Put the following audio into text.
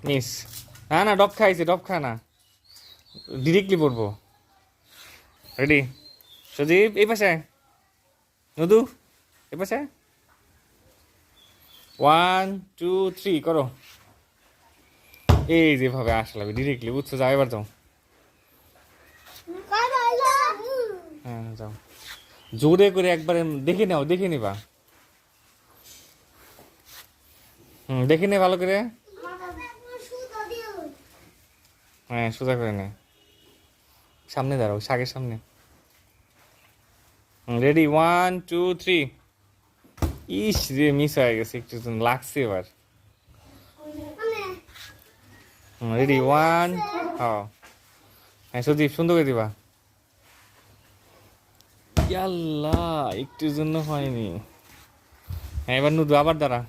Miss. না না, ডব খাইছে, ডব খা না, ডিরেক্টলি পড়বো। রেডি? সজীব এই পাশে, নদু এই পাশে, 1 2 3 করো। এই যেভাবে আসলে ডিরেক্টলি বুঝছো, যাও এবার যাও। হ্যাঁ যাও, জোরে করে একবারে দেখে নাও, দেখে নিবা। দেখে নে ভালো করে। হ্যাঁ সোজা করে নে, সামনে দাঁড়াও, শাকের সামনে। রেডি? 1 2 3। ইস রে, মিস হয়ে গেছে, একটু লাগছে এবার। রেডি? 1। হ্যাঁ হ্যাঁ, সজীব সুন্দর করে দিবা। ইয়াল্লা, একটুর জন্য হয়নি। হ্যাঁ এবার নুদু আবার দাঁড়া।